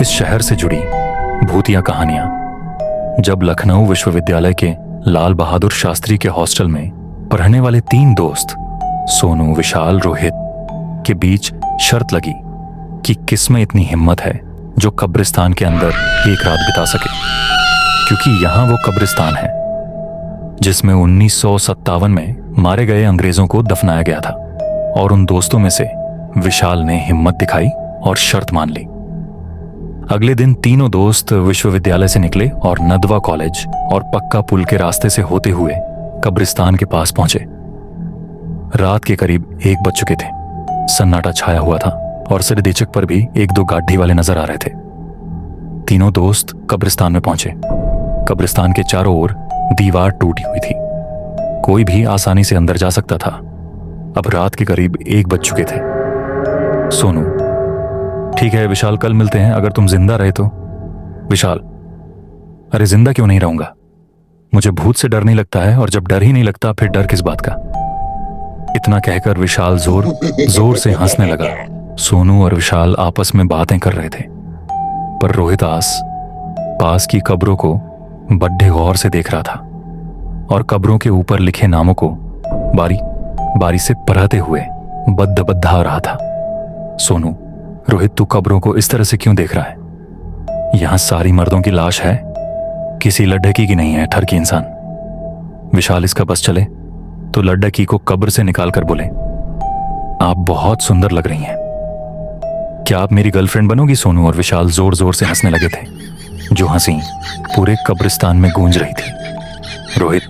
इस शहर से जुड़ी भूतिया कहानियां। जब लखनऊ विश्वविद्यालय के लाल बहादुर शास्त्री के हॉस्टल में पढ़ने वाले 3 दोस्त सोनू, विशाल, रोहित के बीच शर्त लगी कि किसमें इतनी हिम्मत है जो कब्रिस्तान के अंदर एक रात बिता सके, क्योंकि यहां वो कब्रिस्तान है जिसमें 1957 में मारे गए अंग्रेजों को दफनाया गया था। और उन दोस्तों में से विशाल ने हिम्मत दिखाई और शर्त मान ली। अगले दिन तीनों दोस्त विश्वविद्यालय से निकले और नदवा कॉलेज और पक्का पुल के रास्ते से होते हुए कब्रिस्तान के पास पहुंचे। रात के करीब 1 बज चुके थे। सन्नाटा छाया हुआ था और सिरदीचक पर भी 1-2 गाड़ी वाले नजर आ रहे थे। तीनों दोस्त कब्रिस्तान में पहुंचे। कब्रिस्तान के चारों ओर दीवार टूटी हुई थी, कोई भी आसानी से अंदर जा सकता था। अब रात के करीब 1 बज चुके थे। सोनू: ठीक है विशाल, कल मिलते हैं अगर तुम जिंदा रहे तो। विशाल: अरे जिंदा क्यों नहीं रहूंगा, मुझे भूत से डर नहीं लगता है, और जब डर ही नहीं लगता फिर डर किस बात का। इतना कहकर विशाल जोर से हंसने लगा। सोनू और विशाल आपस में बातें कर रहे थे, पर रोहित पास की कब्रों को बड़े गौर से देख रहा था और कब्रों के ऊपर लिखे नामों को बारी से पढ़ते हुए बद्धा रहा था। सोनू: रोहित, तू कब्रों को इस तरह से क्यों देख रहा है? यहां सारी मर्दों की लाश है, किसी लड्ढकी की नहीं है, ठरकी इंसान। विशाल: इसका बस चले तो लड्ढकी को कब्र से निकाल कर बोले, आप बहुत सुंदर लग रही हैं, क्या आप मेरी गर्लफ्रेंड बनोगी? सोनू और विशाल जोर जोर से हंसने लगे थे, जो हंसी पूरे कब्रिस्तान में गूंज रही थी। रोहित: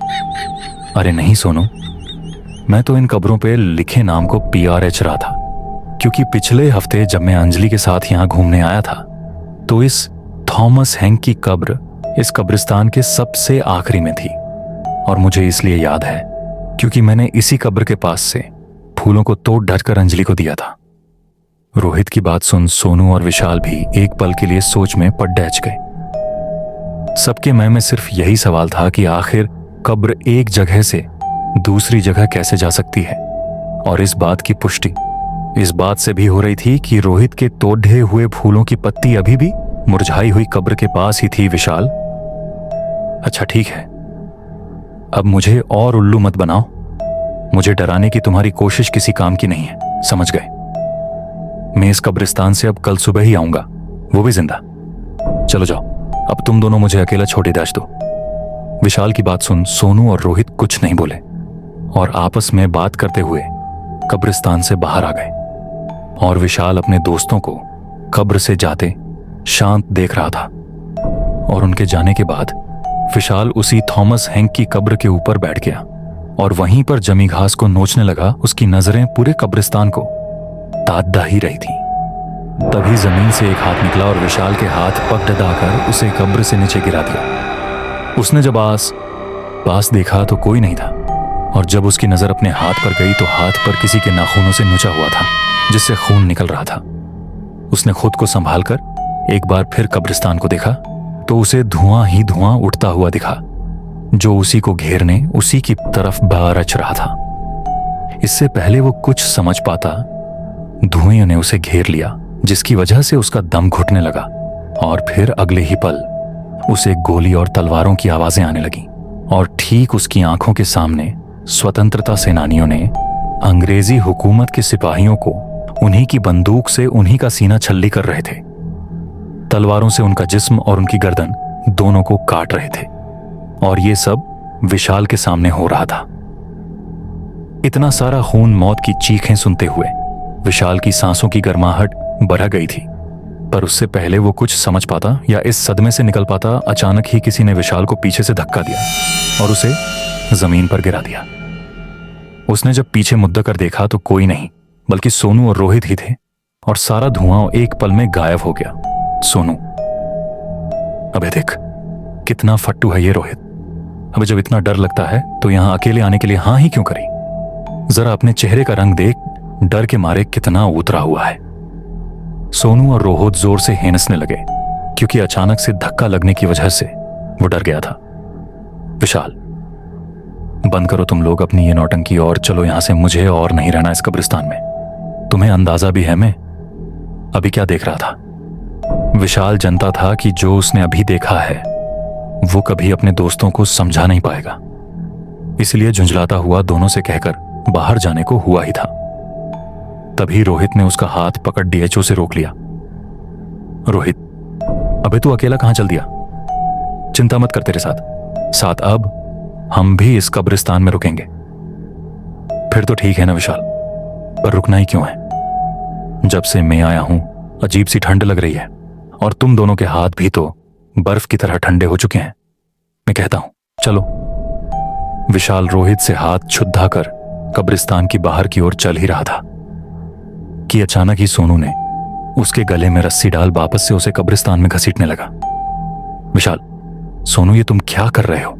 अरे नहीं सोनू, मैं तो इन कब्रों पे लिखे नाम को PRH रहा था, क्योंकि पिछले हफ्ते जब मैं अंजलि के साथ यहां घूमने आया था तो इस थॉमस हैंक की कब्र इस कब्रिस्तान के सबसे आखिरी में थी, और मुझे इसलिए याद है क्योंकि मैंने इसी कब्र के पास से फूलों को तोड़ ढट कर अंजलि को दिया था। रोहित की बात सुन सोनू और विशाल भी एक पल के लिए सोच में पड़ डैच गए। सबके मन में सिर्फ यही सवाल था कि आखिर कब्र एक जगह से दूसरी जगह कैसे जा सकती है, और इस बात की पुष्टि इस बात से भी हो रही थी कि रोहित के तोड़े हुए फूलों की पत्ती अभी भी मुरझाई हुई कब्र के पास ही थी। विशाल: अच्छा ठीक है, अब मुझे और उल्लू मत बनाओ, मुझे डराने की तुम्हारी कोशिश किसी काम की नहीं है, समझ गए? मैं इस कब्रिस्तान से अब कल सुबह ही आऊंगा, वो भी जिंदा। चलो जाओ, अब तुम दोनों मुझे अकेला छोड़ दाश दो। विशाल की बात सुन सोनू और रोहित कुछ नहीं बोले और आपस में बात करते हुए कब्रिस्तान से बाहर आ गए, और विशाल अपने दोस्तों को कब्र से जाते शांत देख रहा था। और उनके जाने के बाद विशाल उसी थॉमस हैंक की कब्र के ऊपर बैठ गया और वहीं पर जमी घास को नोचने लगा। उसकी नजरें पूरे कब्रिस्तान को तादा ही रही थी। तभी जमीन से एक हाथ निकला और विशाल के हाथ पकड़कर उसे कब्र से नीचे गिरा दिया। उसने जब पास देखा तो कोई नहीं था, और जब उसकी नजर अपने हाथ पर गई तो हाथ पर किसी के नाखूनों से नुचा हुआ था, जिससे खून निकल रहा था। उसने खुद को संभालकर एक बार फिर कब्रिस्तान को देखा तो उसे धुआं ही धुआं उठता हुआ दिखा, जो उसी को घेरने उसी की तरफ बरच रहा था। इससे पहले वो कुछ समझ पाता, धुएं ने उसे घेर लिया, जिसकी वजह से उसका दम घुटने लगा, और फिर अगले ही पल उसे गोली और तलवारों की आवाजें आने लगी, और ठीक उसकी आंखों के सामने स्वतंत्रता सेनानियों ने अंग्रेजी हुकूमत के सिपाहियों को उन्हीं की बंदूक से उन्हीं का सीना छल्ली कर रहे थे। तलवारों से उनका जिस्म और उनकी गर्दन दोनों को काट रहे थे, और ये सब विशाल के सामने हो रहा था। इतना सारा खून, मौत की चीखें सुनते हुए विशाल की सांसों की गर्माहट बढ़ गई थी, पर उससे पहले वो कुछ समझ पाता या इस सदमे से निकल पाता, अचानक ही किसी ने विशाल को पीछे से धक्का दिया और उसे जमीन पर गिरा दिया। उसने जब पीछे मुद्दा कर देखा तो कोई नहीं बल्कि सोनू और रोहित ही थे, और सारा धुआं एक पल में गायब हो गया। सोनू: अबे देख कितना फट्टू है ये रोहित, अबे जब इतना डर लगता है तो यहां अकेले आने के लिए हाँ ही क्यों करी? जरा अपने चेहरे का रंग देख, डर के मारे कितना उतरा हुआ है। सोनू और रोहित जोर से हंसने लगे, क्योंकि अचानक से धक्का लगने की वजह से वो डर गया था। विशाल: बंद करो तुम लोग अपनी ये नौटंकी और चलो यहां से, मुझे और नहीं रहना इस कब्रिस्तान में। तुम्हें अंदाजा भी है मैं अभी क्या देख रहा था? विशाल जानता था कि जो उसने अभी देखा है वो कभी अपने दोस्तों को समझा नहीं पाएगा, इसलिए झुंझलाता हुआ दोनों से कहकर बाहर जाने को हुआ ही था। तभी रोहित ने उसका हाथ पकड़ डीएचओ से रोक लिया। रोहित, अबे तू अकेला कहां चल दिया? चिंता मत कर, तेरे साथ साथ अब हम भी इस कब्रिस्तान में रुकेंगे। फिर तो ठीक है ना विशाल, पर रुकना ही क्यों है? जब से मैं आया हूं अजीब सी ठंड लग रही है और तुम दोनों के हाथ भी तो बर्फ की तरह ठंडे हो चुके हैं। मैं कहता हूं चलो। विशाल रोहित से हाथ छुद्धा कर कब्रिस्तान की बाहर की ओर चल ही रहा था कि अचानक ही सोनू ने उसके गले में रस्सी डाल वापस से उसे कब्रिस्तान में घसीटने लगा। विशाल, सोनू, ये तुम क्या कर रहे हो?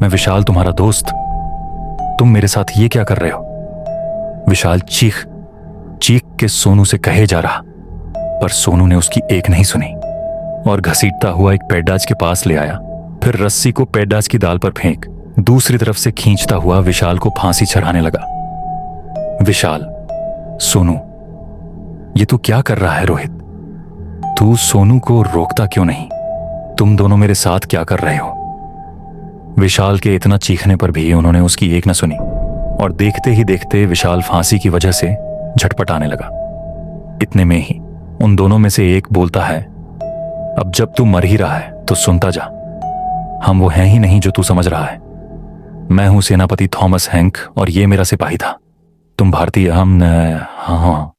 मैं विशाल, तुम्हारा दोस्त, तुम मेरे साथ ये क्या कर रहे हो? विशाल चीख चीख के सोनू से कहे जा रहा, पर सोनू ने उसकी एक नहीं सुनी और घसीटता हुआ एक पेड्डाज के पास ले आया। फिर रस्सी को पेड्डाज की दाल पर फेंक दूसरी तरफ से खींचता हुआ विशाल को फांसी चढ़ाने लगा। विशाल, सोनू, ये तू क्या कर रहा है? रोहित, तू सोनू को रोकता क्यों नहीं? तुम दोनों मेरे साथ क्या कर रहे हो? विशाल के इतना चीखने पर भी उन्होंने उसकी एक न सुनी और देखते ही देखते विशाल फांसी की वजह से झटपटाने लगा। इतने में ही उन दोनों में से एक बोलता है, अब जब तू मर ही रहा है तो सुनता जा। हम वो हैं ही नहीं जो तू समझ रहा है। मैं हूं सेनापति थॉमस हैंक और ये मेरा सिपाही था। तुम भारतीय, हम हाँ हाँ